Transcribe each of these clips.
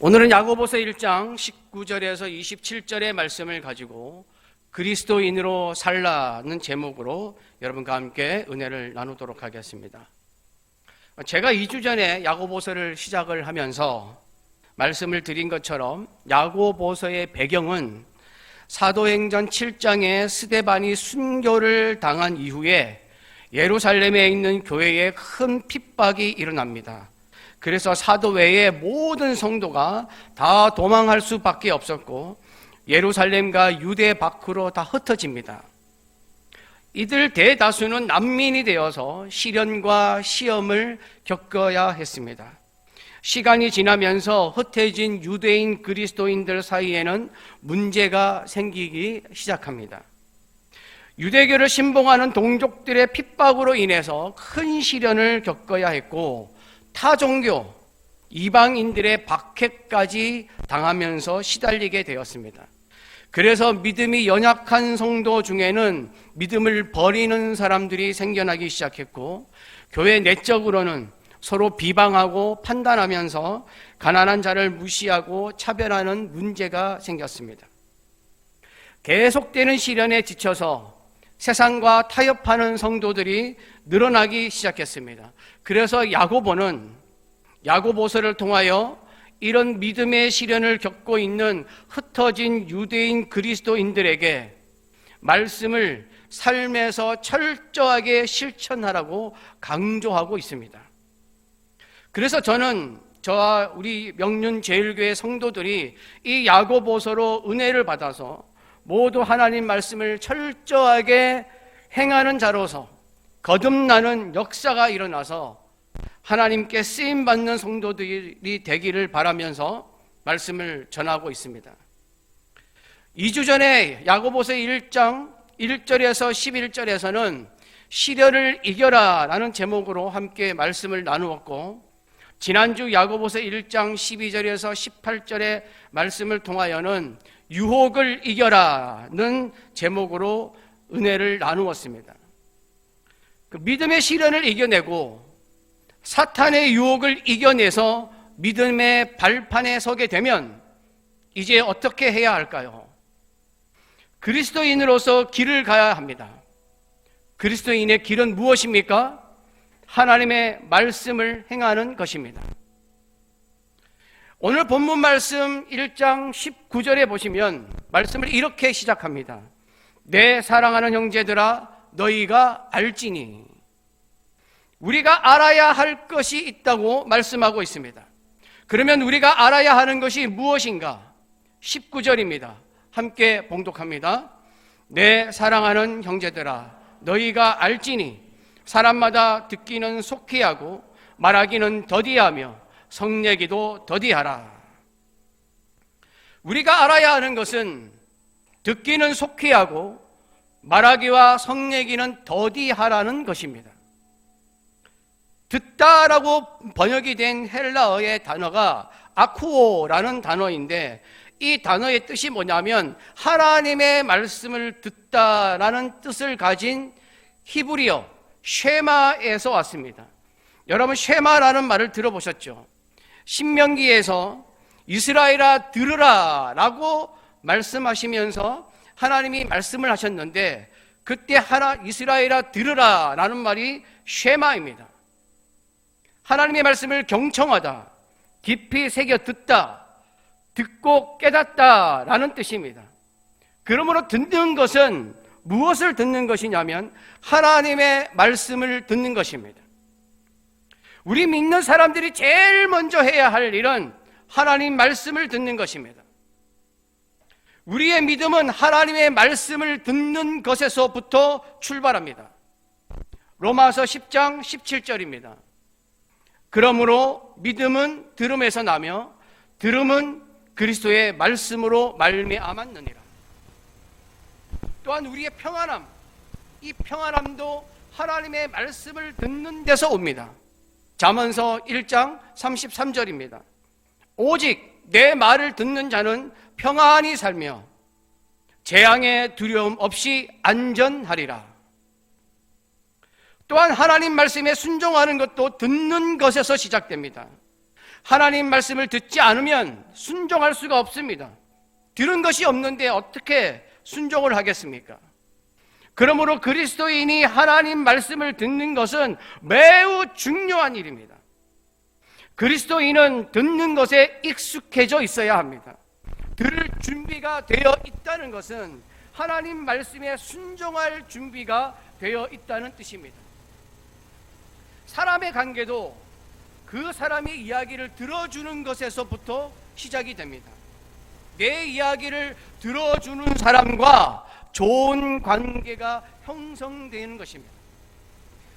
오늘은 야고보서 1장 19절에서 27절의 말씀을 가지고 그리스도인으로 살라는 제목으로 여러분과 함께 은혜를 나누도록 하겠습니다. 제가 2주 전에 야고보서를 시작을 하면서 말씀을 드린 것처럼 야고보서의 배경은 사도행전 7장에 스데반이 순교를 당한 이후에 예루살렘에 있는 교회에 큰 핍박이 일어납니다. 그래서 사도 외의 모든 성도가 다 도망할 수밖에 없었고 예루살렘과 유대 밖으로 다 흩어집니다. 이들 대다수는 난민이 되어서 시련과 시험을 겪어야 했습니다. 시간이 지나면서 흩어진 유대인 그리스도인들 사이에는 문제가 생기기 시작합니다. 유대교를 신봉하는 동족들의 핍박으로 인해서 큰 시련을 겪어야 했고 타종교, 이방인들의 박해까지 당하면서 시달리게 되었습니다. 그래서 믿음이 연약한 성도 중에는 믿음을 버리는 사람들이 생겨나기 시작했고 교회 내적으로는 서로 비방하고 판단하면서 가난한 자를 무시하고 차별하는 문제가 생겼습니다. 계속되는 시련에 지쳐서 세상과 타협하는 성도들이 늘어나기 시작했습니다. 그래서 야고보서를 통하여 이런 믿음의 시련을 겪고 있는 흩어진 유대인 그리스도인들에게 말씀을 삶에서 철저하게 실천하라고 강조하고 있습니다. 그래서 저는 저와 우리 명륜제일교회 성도들이 이 야고보서로 은혜를 받아서 모두 하나님 말씀을 철저하게 행하는 자로서 거듭나는 역사가 일어나서 하나님께 쓰임받는 성도들이 되기를 바라면서 말씀을 전하고 있습니다. 2주 전에 야고보서 1장 1절에서 11절에서는 시련을 이겨라 라는 제목으로 함께 말씀을 나누었고 지난주 야고보서 1장 12절에서 18절의 말씀을 통하여는 유혹을 이겨라는 제목으로 은혜를 나누었습니다. 그 믿음의 시련을 이겨내고 사탄의 유혹을 이겨내서 믿음의 발판에 서게 되면 이제 어떻게 해야 할까요? 그리스도인으로서 길을 가야 합니다. 그리스도인의 길은 무엇입니까? 하나님의 말씀을 행하는 것입니다. 오늘 본문 말씀 1장 19절에 보시면 말씀을 이렇게 시작합니다. 내 사랑하는 형제들아 너희가 알지니. 우리가 알아야 할 것이 있다고 말씀하고 있습니다. 그러면 우리가 알아야 하는 것이 무엇인가? 19절입니다. 함께 봉독합니다. 내 사랑하는 형제들아 너희가 알지니 사람마다 듣기는 속히 하고 말하기는 더디하며 성내기도 더디하라. 우리가 알아야 하는 것은 듣기는 속히 하고 말하기와 성내기는 더디하라는 것입니다. 듣다라고 번역이 된 헬라어의 단어가 아쿠오라는 단어인데 이 단어의 뜻이 뭐냐면 하나님의 말씀을 듣다라는 뜻을 가진 히브리어 쉐마에서 왔습니다. 여러분 쉐마라는 말을 들어보셨죠? 신명기에서 이스라엘아 들으라 라고 말씀하시면서 하나님이 말씀을 하셨는데 그때 이스라엘아 들으라 라는 말이 쉐마입니다. 하나님의 말씀을 경청하다, 깊이 새겨 듣다, 듣고 깨닫다 라는 뜻입니다. 그러므로 듣는 것은 무엇을 듣는 것이냐면 하나님의 말씀을 듣는 것입니다. 우리 믿는 사람들이 제일 먼저 해야 할 일은 하나님 말씀을 듣는 것입니다. 우리의 믿음은 하나님의 말씀을 듣는 것에서부터 출발합니다. 로마서 10장 17절입니다. 그러므로 믿음은 들음에서 나며 들음은 그리스도의 말씀으로 말미암았느니라. 또한 우리의 평안함, 이 평안함도 하나님의 말씀을 듣는 데서 옵니다. 잠언서 1장 33절입니다. 오직 내 말을 듣는 자는 평안히 살며 재앙의 두려움 없이 안전하리라. 또한 하나님 말씀에 순종하는 것도 듣는 것에서 시작됩니다. 하나님 말씀을 듣지 않으면 순종할 수가 없습니다. 들은 것이 없는데 어떻게 순종을 하겠습니까? 그러므로 그리스도인이 하나님 말씀을 듣는 것은 매우 중요한 일입니다. 그리스도인은 듣는 것에 익숙해져 있어야 합니다. 들을 준비가 되어 있다는 것은 하나님 말씀에 순종할 준비가 되어 있다는 뜻입니다. 사람의 관계도 그 사람의 이야기를 들어주는 것에서부터 시작이 됩니다. 내 이야기를 들어주는 사람과 좋은 관계가 형성되는 것입니다.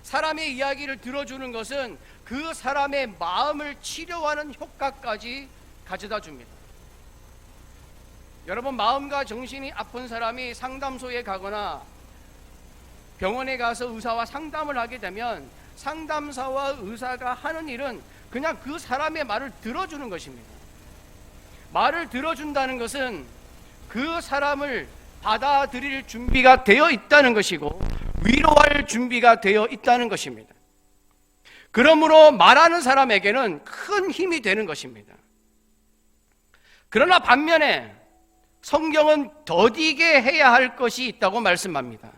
사람의 이야기를 들어주는 것은 그 사람의 마음을 치료하는 효과까지 가져다 줍니다. 여러분, 마음과 정신이 아픈 사람이 상담소에 가거나 병원에 가서 의사와 상담을 하게 되면 상담사와 의사가 하는 일은 그냥 그 사람의 말을 들어주는 것입니다. 말을 들어준다는 것은 그 사람을 받아들일 준비가 되어 있다는 것이고 위로할 준비가 되어 있다는 것입니다. 그러므로 말하는 사람에게는 큰 힘이 되는 것입니다. 그러나 반면에 성경은 더디게 해야 할 것이 있다고 말씀합니다.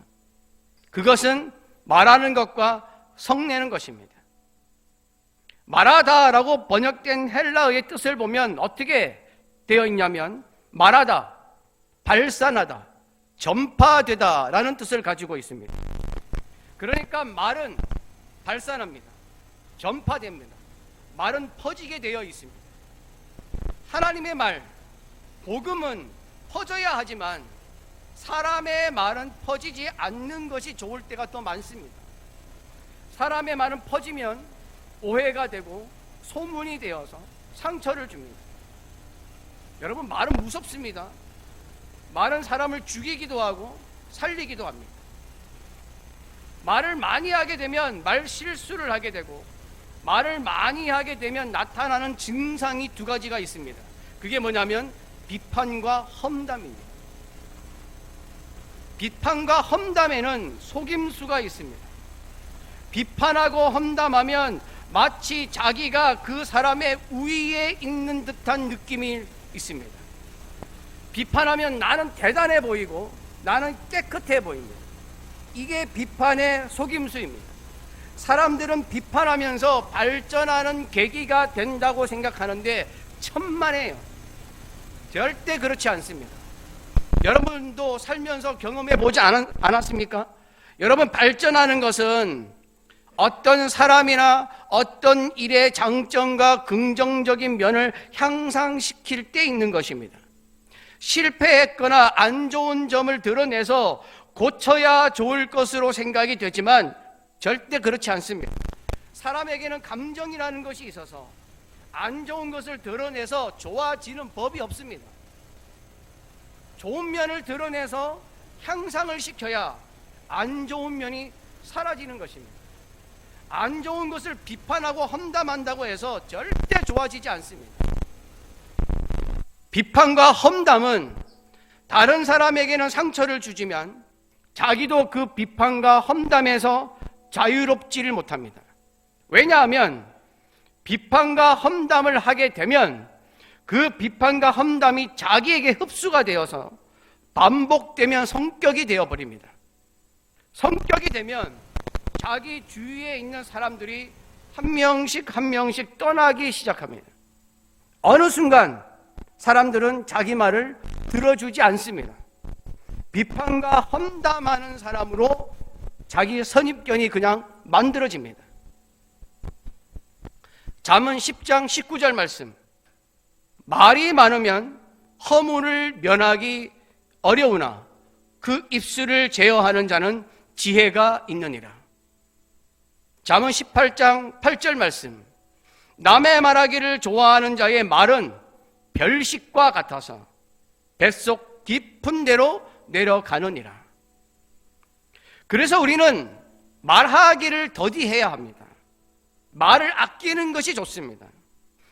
그것은 말하는 것과 성내는 것입니다. 말하다라고 번역된 헬라어의 뜻을 보면 어떻게 되어 있냐면 말하다, 발산하다, 전파되다 라는 뜻을 가지고 있습니다. 그러니까 말은 발산합니다. 전파됩니다. 말은 퍼지게 되어 있습니다. 하나님의 말, 복음은 퍼져야 하지만 사람의 말은 퍼지지 않는 것이 좋을 때가 더 많습니다. 사람의 말은 퍼지면 오해가 되고 소문이 되어서 상처를 줍니다. 여러분, 말은 무섭습니다. 말은 사람을 죽이기도 하고 살리기도 합니다. 말을 많이 하게 되면 말 실수를 하게 되고 말을 많이 하게 되면 나타나는 증상이 두 가지가 있습니다. 그게 뭐냐면 비판과 험담입니다. 비판과 험담에는 속임수가 있습니다. 비판하고 험담하면 마치 자기가 그 사람의 우위에 있는 듯한 느낌이 있습니다. 비판하면 나는 대단해 보이고 나는 깨끗해 보입니다. 이게 비판의 속임수입니다. 사람들은 비판하면서 발전하는 계기가 된다고 생각하는데 천만에요. 절대 그렇지 않습니다. 여러분도 살면서 경험해 보지 않았습니까? 여러분, 발전하는 것은 어떤 사람이나 어떤 일의 장점과 긍정적인 면을 향상시킬 때 있는 것입니다. 실패했거나 안 좋은 점을 드러내서 고쳐야 좋을 것으로 생각이 되지만 절대 그렇지 않습니다. 사람에게는 감정이라는 것이 있어서 안 좋은 것을 드러내서 좋아지는 법이 없습니다. 좋은 면을 드러내서 향상을 시켜야 안 좋은 면이 사라지는 것입니다. 안 좋은 것을 비판하고 험담한다고 해서 절대 좋아지지 않습니다. 비판과 험담은 다른 사람에게는 상처를 주지만 자기도 그 비판과 험담에서 자유롭지를 못합니다. 왜냐하면 비판과 험담을 하게 되면 그 비판과 험담이 자기에게 흡수가 되어서 반복되면 성격이 되어버립니다. 성격이 되면 자기 주위에 있는 사람들이 한 명씩 한 명씩 떠나기 시작합니다. 어느 순간 사람들은 자기 말을 들어주지 않습니다. 비판과 험담하는 사람으로 자기 선입견이 그냥 만들어집니다. 잠언 10장 19절 말씀, 말이 많으면 허물을 면하기 어려우나 그 입술을 제어하는 자는 지혜가 있느니라. 잠언 18장 8절 말씀, 남의 말하기를 좋아하는 자의 말은 별식과 같아서 뱃속 깊은 데로 내려가느니라. 그래서 우리는 말하기를 더디해야 합니다. 말을 아끼는 것이 좋습니다.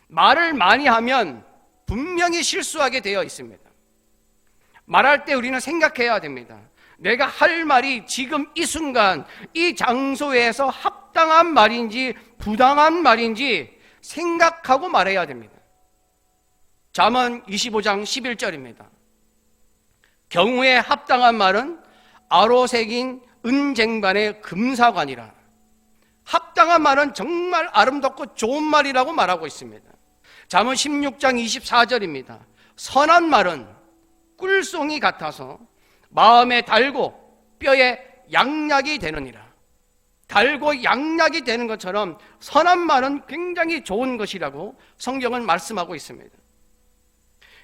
말을 많이 하면 분명히 실수하게 되어 있습니다. 말할 때 우리는 생각해야 됩니다. 내가 할 말이 지금 이 순간 이 장소에서 합당한 말인지 부당한 말인지 생각하고 말해야 됩니다. 잠언 25장 11절입니다. 경우에 합당한 말은 아로새긴 은쟁반의 금사관이라. 합당한 말은 정말 아름답고 좋은 말이라고 말하고 있습니다. 잠언 16장 24절입니다. 선한 말은 꿀송이 같아서 마음에 달고 뼈에 양약이 되느니라. 달고 양약이 되는 것처럼 선한 말은 굉장히 좋은 것이라고 성경은 말씀하고 있습니다.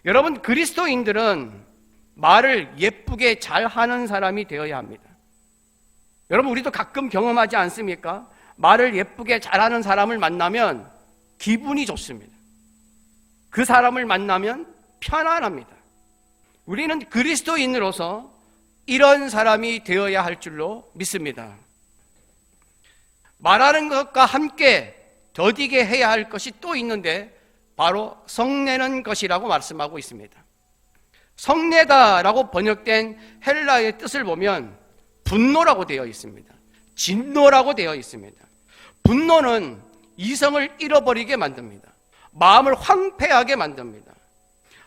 여러분, 그리스도인들은 말을 예쁘게 잘하는 사람이 되어야 합니다. 여러분, 우리도 가끔 경험하지 않습니까? 말을 예쁘게 잘하는 사람을 만나면 기분이 좋습니다. 그 사람을 만나면 편안합니다. 우리는 그리스도인으로서 이런 사람이 되어야 할 줄로 믿습니다. 말하는 것과 함께 더디게 해야 할 것이 또 있는데 바로 성내는 것이라고 말씀하고 있습니다. 성내다라고 번역된 헬라의 뜻을 보면 분노라고 되어 있습니다. 진노라고 되어 있습니다. 분노는 이성을 잃어버리게 만듭니다. 마음을 황폐하게 만듭니다.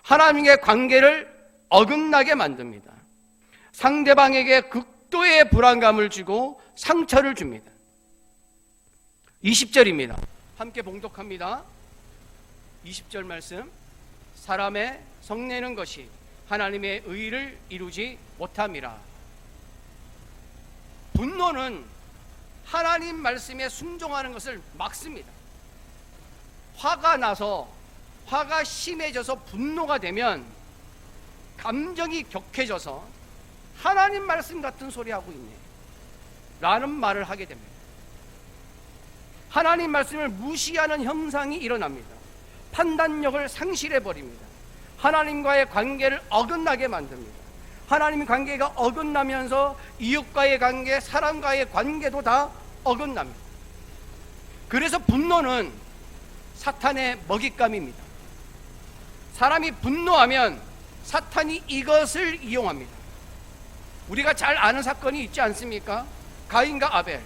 하나님의 관계를 어긋나게 만듭니다. 상대방에게 극도의 불안감을 주고 상처를 줍니다. 20절입니다. 함께 봉독합니다. 20절 말씀. 사람의 성내는 것이 하나님의 의를 이루지 못함이라. 분노는 하나님 말씀에 순종하는 것을 막습니다. 화가 나서, 화가 심해져서 분노가 되면 감정이 격해져서 하나님 말씀 같은 소리 하고 있네 라는 말을 하게 됩니다. 하나님 말씀을 무시하는 현상이 일어납니다. 판단력을 상실해버립니다. 하나님과의 관계를 어긋나게 만듭니다. 하나님의 관계가 어긋나면서 이웃과의 관계, 사람과의 관계도 다 어긋납니다. 그래서 분노는 사탄의 먹잇감입니다. 사람이 분노하면 사탄이 이것을 이용합니다. 우리가 잘 아는 사건이 있지 않습니까? 가인과 아벨.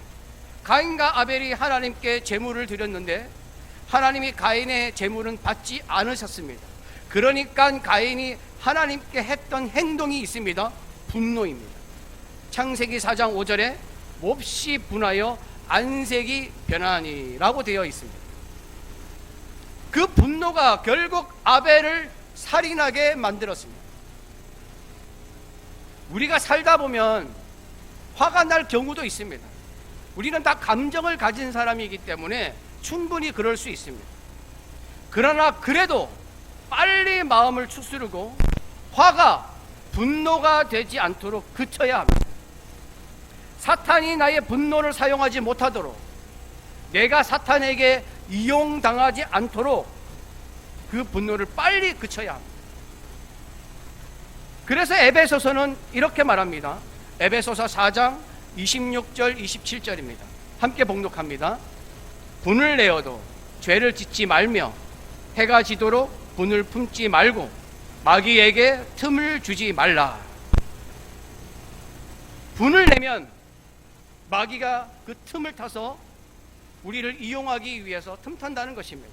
가인과 아벨이 하나님께 제물을 드렸는데 하나님이 가인의 제물은 받지 않으셨습니다. 그러니까 가인이 하나님께 했던 행동이 있습니다. 분노입니다. 창세기 4장 5절에 몹시 분하여 안색이 변하니 라고 되어 있습니다. 그 분노가 결국 아벨을 살인하게 만들었습니다. 우리가 살다 보면 화가 날 경우도 있습니다. 우리는 다 감정을 가진 사람이기 때문에 충분히 그럴 수 있습니다. 그러나 그래도 빨리 마음을 추스르고 화가 분노가 되지 않도록 그쳐야 합니다. 사탄이 나의 분노를 사용하지 못하도록, 내가 사탄에게 이용당하지 않도록 그 분노를 빨리 그쳐야 합니다. 그래서 에베소서는 이렇게 말합니다. 에베소서 4장 26절 27절입니다. 함께 봉독합니다. 분을 내어도 죄를 짓지 말며 해가 지도록 분을 품지 말고 마귀에게 틈을 주지 말라. 분을 내면 마귀가 그 틈을 타서 우리를 이용하기 위해서 틈탄다는 것입니다.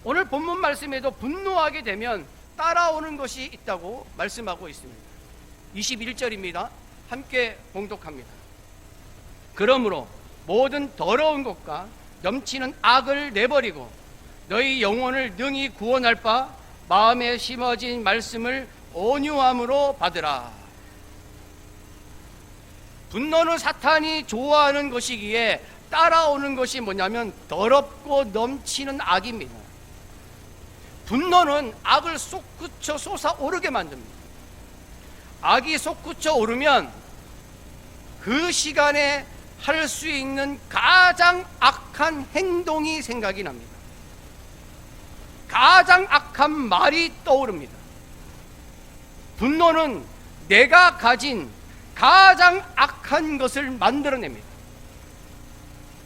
오늘 본문 말씀에도 분노하게 되면 따라오는 것이 있다고 말씀하고 있습니다. 21절입니다. 함께 봉독합니다. 그러므로 모든 더러운 것과 넘치는 악을 내버리고 너희 영혼을 능히 구원할 바 마음에 심어진 말씀을 온유함으로 받으라. 분노는 사탄이 좋아하는 것이기에 따라오는 것이 뭐냐면 더럽고 넘치는 악입니다. 분노는 악을 솟구쳐 솟아오르게 만듭니다. 악이 솟구쳐 오르면 그 시간에 할 수 있는 가장 악한 행동이 생각이 납니다. 가장 악한 말이 떠오릅니다. 분노는 내가 가진 가장 악한 것을 만들어냅니다.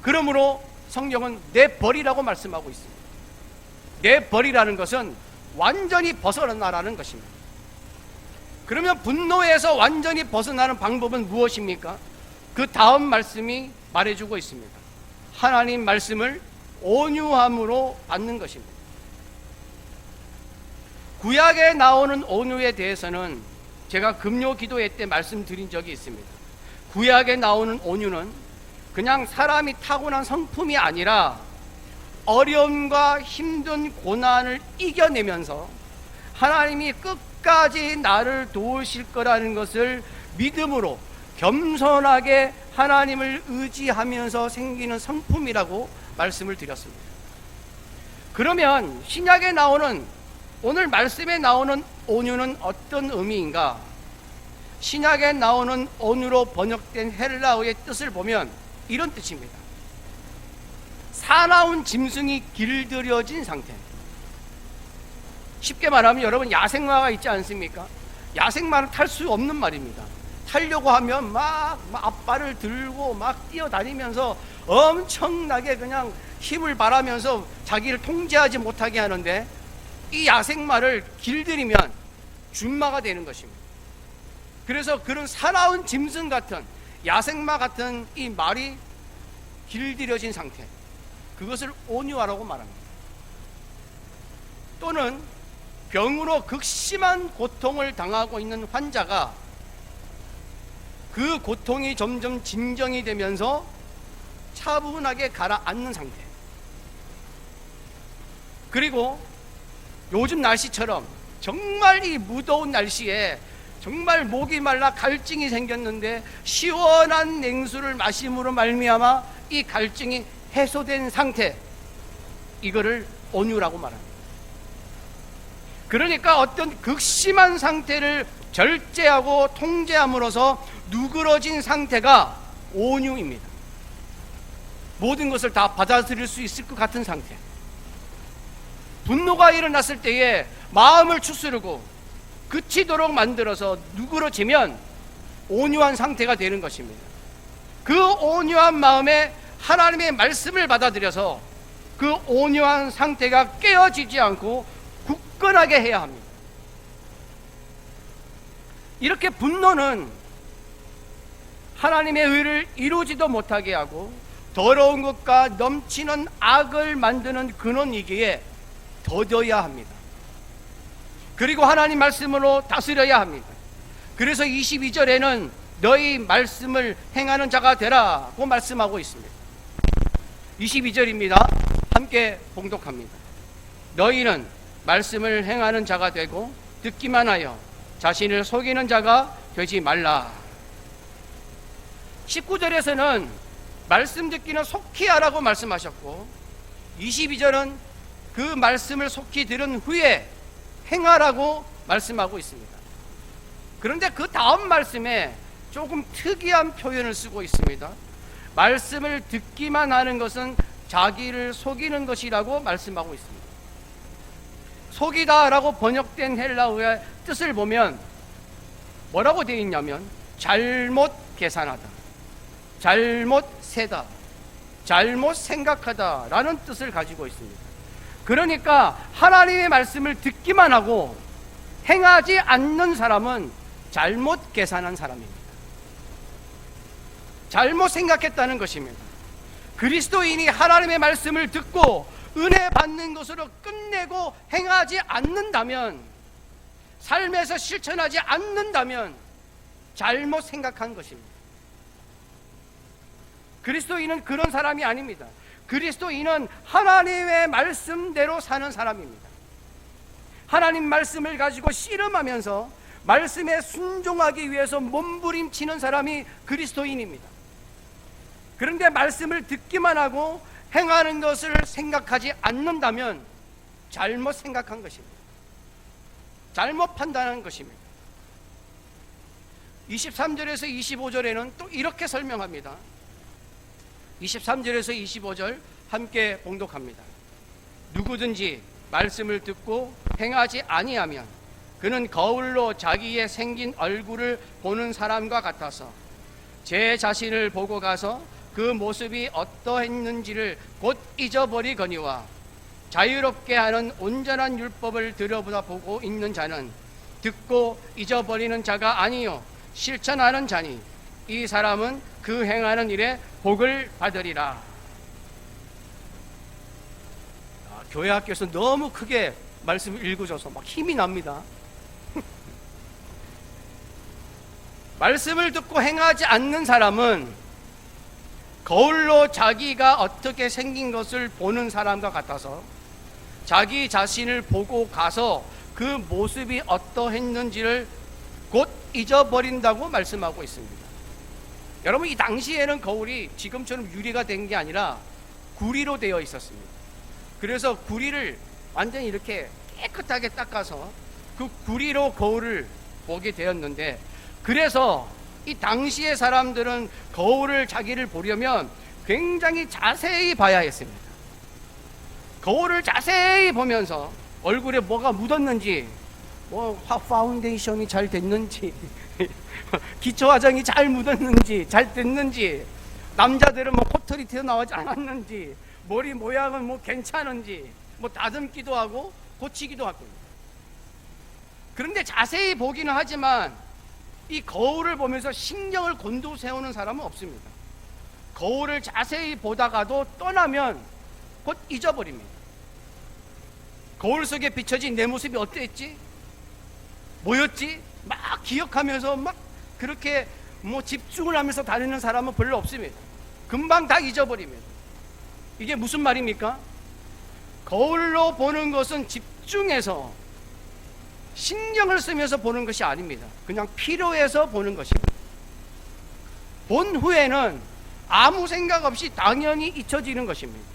그러므로 성경은 내버리라고 말씀하고 있습니다. 내버리라는 것은 완전히 벗어나라는 것입니다. 그러면 분노에서 완전히 벗어나는 방법은 무엇입니까? 그 다음 말씀이 말해주고 있습니다. 하나님 말씀을 온유함으로 받는 것입니다. 구약에 나오는 온유에 대해서는 제가 금요 기도회 때 말씀드린 적이 있습니다. 구약에 나오는 온유는 그냥 사람이 타고난 성품이 아니라 어려움과 힘든 고난을 이겨내면서 하나님이 끝까지 나를 도우실 거라는 것을 믿음으로 겸손하게 하나님을 의지하면서 생기는 성품이라고 말씀을 드렸습니다. 그러면 신약에 나오는, 오늘 말씀에 나오는 온유는 어떤 의미인가? 신약에 나오는 온유로 번역된 헬라어의 뜻을 보면 이런 뜻입니다. 사나운 짐승이 길들여진 상태. 쉽게 말하면 여러분, 야생마가 있지 않습니까? 야생마는 탈 수 없는 말입니다. 타려고 하면 막 앞발을 들고 막 뛰어다니면서 엄청나게 그냥 힘을 발하면서 자기를 통제하지 못하게 하는데, 이 야생마를 길들이면 준마가 되는 것입니다. 그래서 그런 사나운 짐승 같은, 야생마 같은 이 말이 길들여진 상태, 그것을 온유하라고 말합니다. 또는 병으로 극심한 고통을 당하고 있는 환자가 그 고통이 점점 진정이 되면서 차분하게 가라앉는 상태. 그리고 요즘 날씨처럼 정말 이 무더운 날씨에 정말 목이 말라 갈증이 생겼는데 시원한 냉수를 마심으로 말미암아 이 갈증이 해소된 상태, 이거를 온유라고 말합니다. 그러니까 어떤 극심한 상태를 절제하고 통제함으로써 누그러진 상태가 온유입니다. 모든 것을 다 받아들일 수 있을 것 같은 상태. 분노가 일어났을 때에 마음을 추스르고 그치도록 만들어서 누그러지면 온유한 상태가 되는 것입니다. 그 온유한 마음에 하나님의 말씀을 받아들여서 그 온유한 상태가 깨어지지 않고 굳건하게 해야 합니다. 이렇게 분노는 하나님의 의를 이루지도 못하게 하고 더러운 것과 넘치는 악을 만드는 근원이기에 더뎌야 합니다. 그리고 하나님 말씀으로 다스려야 합니다. 그래서 22절에는 너희 말씀을 행하는 자가 되라고 말씀하고 있습니다. 22절입니다. 함께 봉독합니다. 너희는 말씀을 행하는 자가 되고 듣기만 하여 자신을 속이는 자가 되지 말라. 19절에서는 말씀 듣기는 속히 하라고 말씀하셨고 22절은 그 말씀을 속히 들은 후에 행하라고 말씀하고 있습니다. 그런데 그 다음 말씀에 조금 특이한 표현을 쓰고 있습니다. 말씀을 듣기만 하는 것은 자기를 속이는 것이라고 말씀하고 있습니다. 속이다 라고 번역된 헬라어의 뜻을 보면 뭐라고 되어 있냐면 잘못 계산하다, 잘못 세다, 잘못 생각하다 라는 뜻을 가지고 있습니다. 그러니까 하나님의 말씀을 듣기만 하고 행하지 않는 사람은 잘못 계산한 사람입니다. 잘못 생각했다는 것입니다. 그리스도인이 하나님의 말씀을 듣고 은혜 받는 것으로 끝내고 행하지 않는다면, 삶에서 실천하지 않는다면 잘못 생각한 것입니다. 그리스도인은 그런 사람이 아닙니다. 그리스도인은 하나님의 말씀대로 사는 사람입니다. 하나님 말씀을 가지고 씨름하면서 말씀에 순종하기 위해서 몸부림치는 사람이 그리스도인입니다. 그런데 말씀을 듣기만 하고 행하는 것을 생각하지 않는다면 잘못 생각한 것입니다. 잘못 판단한 것입니다. 23절에서 25절에는 또 이렇게 설명합니다. 23절에서 25절 함께 봉독합니다. 누구든지 말씀을 듣고 행하지 아니하면 그는 거울로 자기의 생긴 얼굴을 보는 사람과 같아서 제 자신을 보고 가서 그 모습이 어떠했는지를 곧 잊어버리거니와 자유롭게 하는 온전한 율법을 들여다보고 있는 자는 듣고 잊어버리는 자가 아니요 실천하는 자니 이 사람은 그 행하는 일에 복을 받으리라. 교회 학교에서 너무 크게 말씀을 읽어줘서 막 힘이 납니다. 말씀을 듣고 행하지 않는 사람은 거울로 자기가 어떻게 생긴 것을 보는 사람과 같아서 자기 자신을 보고 가서 그 모습이 어떠했는지를 곧 잊어버린다고 말씀하고 있습니다. 여러분, 이 당시에는 거울이 지금처럼 유리가 된 게 아니라 구리로 되어 있었습니다. 그래서 구리를 완전히 이렇게 깨끗하게 닦아서 그 구리로 거울을 보게 되었는데, 그래서 이 당시의 사람들은 거울을 자기를 보려면 굉장히 자세히 봐야 했습니다. 거울을 자세히 보면서 얼굴에 뭐가 묻었는지, 뭐 파운데이션이 잘 됐는지, 기초 화장이 잘 묻었는지 잘 됐는지, 남자들은 뭐 코털이 튀어나오지 않았는지, 머리 모양은 뭐 괜찮은지 뭐 다듬기도 하고 고치기도 하고. 그런데 자세히 보기는 하지만 이 거울을 보면서 신경을 곤두세우는 사람은 없습니다. 거울을 자세히 보다가도 떠나면 곧 잊어버립니다. 거울 속에 비춰진 내 모습이 어땠지? 뭐였지? 막 기억하면서 막 그렇게 뭐 집중을 하면서 다니는 사람은 별로 없습니다. 금방 다 잊어버립니다. 이게 무슨 말입니까? 거울로 보는 것은 집중해서 신경을 쓰면서 보는 것이 아닙니다. 그냥 필요해서 보는 것입니다. 본 후에는 아무 생각 없이 당연히 잊혀지는 것입니다.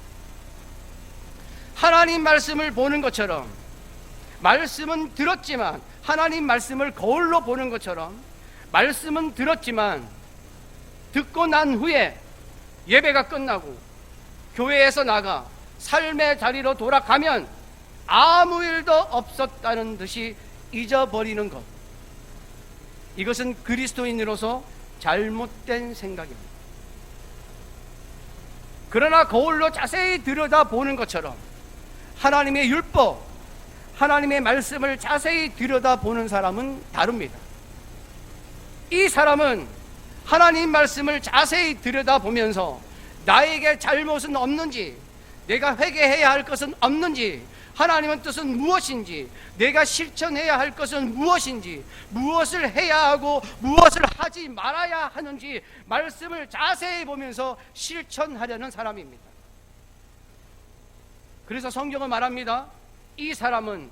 하나님 말씀을 보는 것처럼, 말씀은 들었지만 하나님 말씀을 거울로 보는 것처럼, 말씀은 들었지만 듣고 난 후에 예배가 끝나고 교회에서 나가 삶의 자리로 돌아가면 아무 일도 없었다는 듯이 잊어버리는 것, 이것은 그리스도인으로서 잘못된 생각입니다. 그러나 거울로 자세히 들여다보는 것처럼 하나님의 율법, 하나님의 말씀을 자세히 들여다보는 사람은 다릅니다. 이 사람은 하나님 말씀을 자세히 들여다보면서 나에게 잘못은 없는지, 내가 회개해야 할 것은 없는지, 하나님의 뜻은 무엇인지, 내가 실천해야 할 것은 무엇인지, 무엇을 해야 하고 무엇을 하지 말아야 하는지 말씀을 자세히 보면서 실천하려는 사람입니다. 그래서 성경은 말합니다. 이 사람은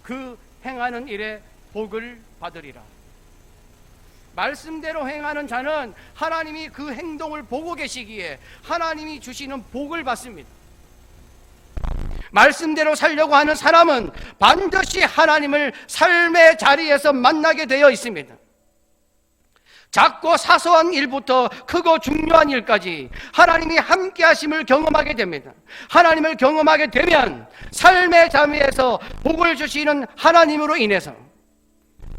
그 행하는 일에 복을 받으리라. 말씀대로 행하는 자는 하나님이 그 행동을 보고 계시기에 하나님이 주시는 복을 받습니다. 말씀대로 살려고 하는 사람은 반드시 하나님을 삶의 자리에서 만나게 되어 있습니다. 작고 사소한 일부터 크고 중요한 일까지 하나님이 함께 하심을 경험하게 됩니다. 하나님을 경험하게 되면 삶의 자리에서 복을 주시는 하나님으로 인해서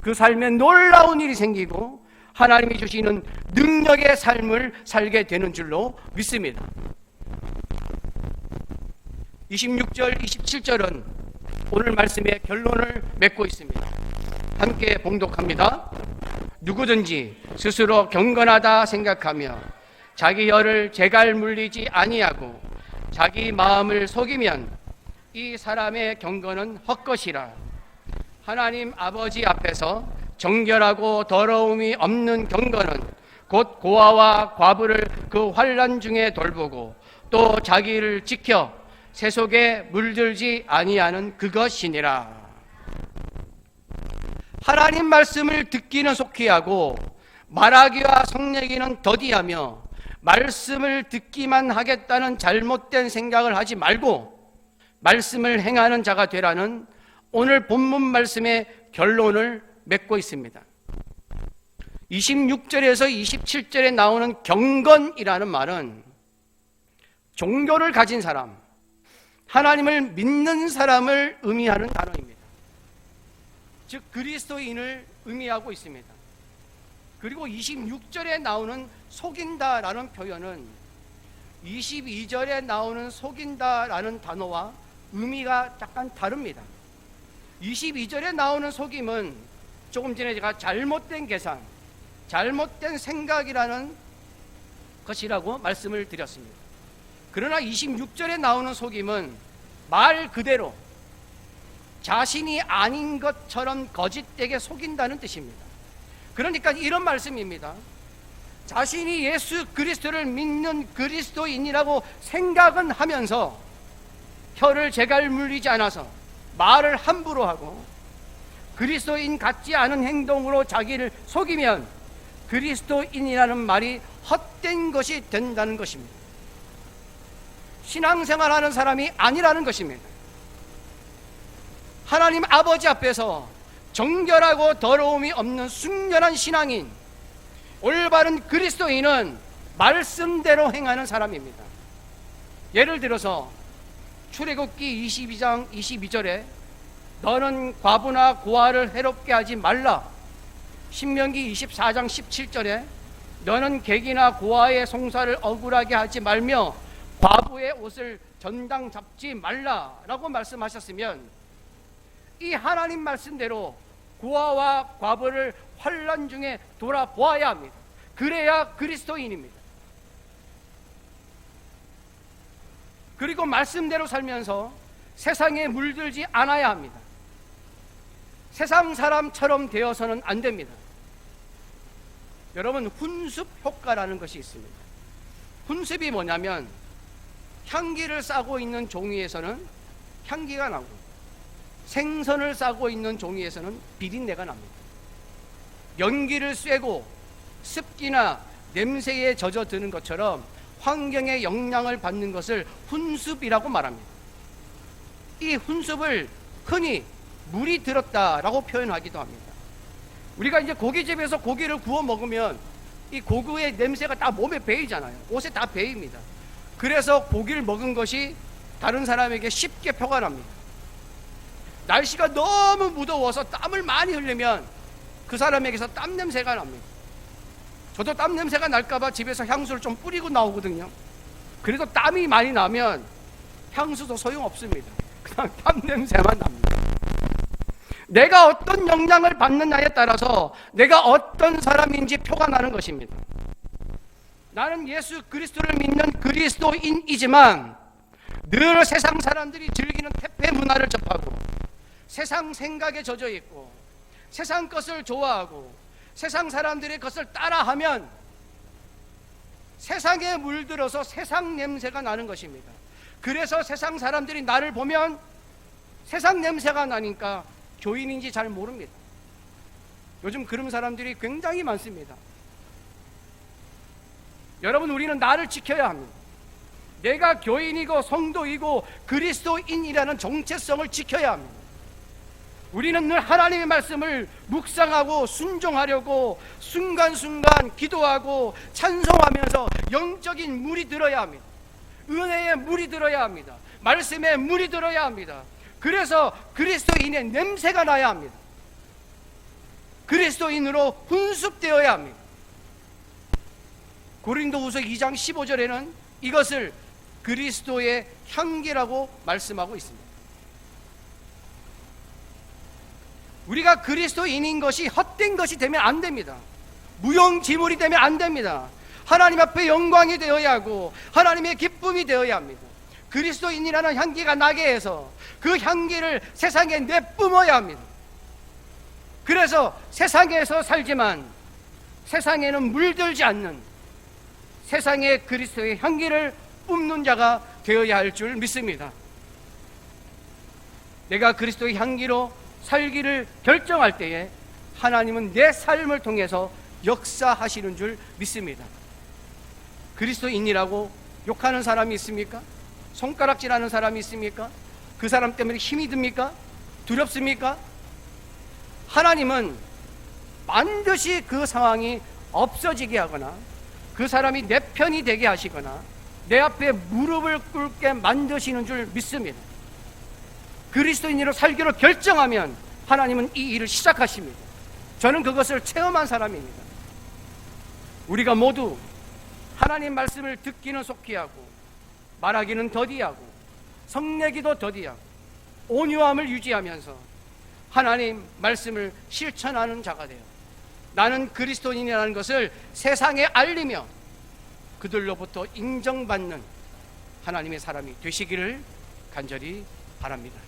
그 삶에 놀라운 일이 생기고 하나님이 주시는 능력의 삶을 살게 되는 줄로 믿습니다. 26절, 27절은 오늘 말씀의 결론을 맺고 있습니다. 함께 봉독합니다. 누구든지 스스로 경건하다 생각하며 자기 혀를 재갈 물리지 아니하고 자기 마음을 속이면 이 사람의 경건은 헛것이라. 하나님 아버지 앞에서 정결하고 더러움이 없는 경건은 곧 고아와 과부를 그 환난 중에 돌보고 또 자기를 지켜 세속에 물들지 아니하는 그것이니라. 하나님 말씀을 듣기는 속히 하고 말하기와 성내기는 더디하며 말씀을 듣기만 하겠다는 잘못된 생각을 하지 말고 말씀을 행하는 자가 되라는 오늘 본문 말씀의 결론을 맺고 있습니다. 26절에서 27절에 나오는 경건이라는 말은 종교를 가진 사람, 하나님을 믿는 사람을 의미하는 단어입니다. 즉 그리스도인을 의미하고 있습니다. 그리고 26절에 나오는 속인다라는 표현은 22절에 나오는 속인다라는 단어와 의미가 약간 다릅니다. 22절에 나오는 속임은 조금 전에 제가 잘못된 계산, 잘못된 생각이라는 것이라고 말씀을 드렸습니다. 그러나 26절에 나오는 속임은 말 그대로 자신이 아닌 것처럼 거짓되게 속인다는 뜻입니다. 그러니까 이런 말씀입니다. 자신이 예수 그리스도를 믿는 그리스도인이라고 생각은 하면서 혀를 제갈 물리지 않아서 말을 함부로 하고 그리스도인 같지 않은 행동으로 자기를 속이면 그리스도인이라는 말이 헛된 것이 된다는 것입니다. 신앙생활하는 사람이 아니라는 것입니다. 하나님 아버지 앞에서 정결하고 더러움이 없는 순결한 신앙인, 올바른 그리스도인은 말씀대로 행하는 사람입니다. 예를 들어서 출애굽기 22장 22절에 너는 과부나 고아를 해롭게 하지 말라. 신명기 24장 17절에 너는 객이나 고아의 송사를 억울하게 하지 말며 과부의 옷을 전당 잡지 말라라고 말씀하셨으면 이 하나님 말씀대로 고아와 과부를 환난 중에 돌아보아야 합니다. 그래야 그리스도인입니다. 그리고 말씀대로 살면서 세상에 물들지 않아야 합니다. 세상 사람처럼 되어서는 안 됩니다. 여러분, 훈습 효과라는 것이 있습니다. 훈습이 뭐냐면 향기를 싸고 있는 종이에서는 향기가 나고 생선을 싸고 있는 종이에서는 비린내가 납니다. 연기를 쐬고 습기나 냄새에 젖어드는 것처럼 환경의 영향을 받는 것을 훈습이라고 말합니다. 이 훈습을 흔히 물이 들었다라고 표현하기도 합니다. 우리가 이제 고깃집에서 고기를 구워 먹으면 이 고기의 냄새가 다 몸에 배이잖아요. 옷에 다 배입니다. 그래서 고기를 먹은 것이 다른 사람에게 쉽게 표가 납니다. 날씨가 너무 무더워서 땀을 많이 흘리면 그 사람에게서 땀 냄새가 납니다. 저도 땀 냄새가 날까봐 집에서 향수를 좀 뿌리고 나오거든요. 그래도 땀이 많이 나면 향수도 소용없습니다. 그냥 땀 냄새만 납니다. 내가 어떤 영향을 받느냐에 따라서 내가 어떤 사람인지 표가 나는 것입니다. 나는 예수 그리스도를 믿는 그리스도인이지만 늘 세상 사람들이 즐기는 퇴폐 문화를 접하고 세상 생각에 젖어 있고 세상 것을 좋아하고 세상 사람들의 것을 따라하면 세상에 물들어서 세상 냄새가 나는 것입니다. 그래서 세상 사람들이 나를 보면 세상 냄새가 나니까 교인인지 잘 모릅니다. 요즘 그런 사람들이 굉장히 많습니다. 여러분, 우리는 나를 지켜야 합니다. 내가 교인이고 성도이고 그리스도인이라는 정체성을 지켜야 합니다. 우리는 늘 하나님의 말씀을 묵상하고 순종하려고 순간순간 기도하고 찬송하면서 영적인 물이 들어야 합니다. 은혜의 물이 들어야 합니다. 말씀의 물이 들어야 합니다. 그래서 그리스도인의 냄새가 나야 합니다. 그리스도인으로 훈습되어야 합니다. 고린도후서 2장 15절에는 이것을 그리스도의 향기라고 말씀하고 있습니다. 우리가 그리스도인인 것이 헛된 것이 되면 안 됩니다. 무용지물이 되면 안 됩니다. 하나님 앞에 영광이 되어야 하고 하나님의 기쁨이 되어야 합니다. 그리스도인이라는 향기가 나게 해서 그 향기를 세상에 내뿜어야 합니다. 그래서 세상에서 살지만 세상에는 물들지 않는 세상의 그리스도의 향기를 뿜는 자가 되어야 할 줄 믿습니다. 내가 그리스도의 향기로 살기를 결정할 때에 하나님은 내 삶을 통해서 역사하시는 줄 믿습니다. 그리스도인이라고 욕하는 사람이 있습니까? 손가락질하는 사람이 있습니까? 그 사람 때문에 힘이 듭니까? 두렵습니까? 하나님은 반드시 그 상황이 없어지게 하거나 그 사람이 내 편이 되게 하시거나 내 앞에 무릎을 꿇게 만드시는 줄 믿습니다. 그리스도인으로 살기로 결정하면 하나님은 이 일을 시작하십니다. 저는 그것을 체험한 사람입니다. 우리가 모두 하나님 말씀을 듣기는 속히 하고 말하기는 더디하고 성내기도 더디하고 온유함을 유지하면서 하나님 말씀을 실천하는 자가 되어 나는 그리스도인이라는 것을 세상에 알리며 그들로부터 인정받는 하나님의 사람이 되시기를 간절히 바랍니다.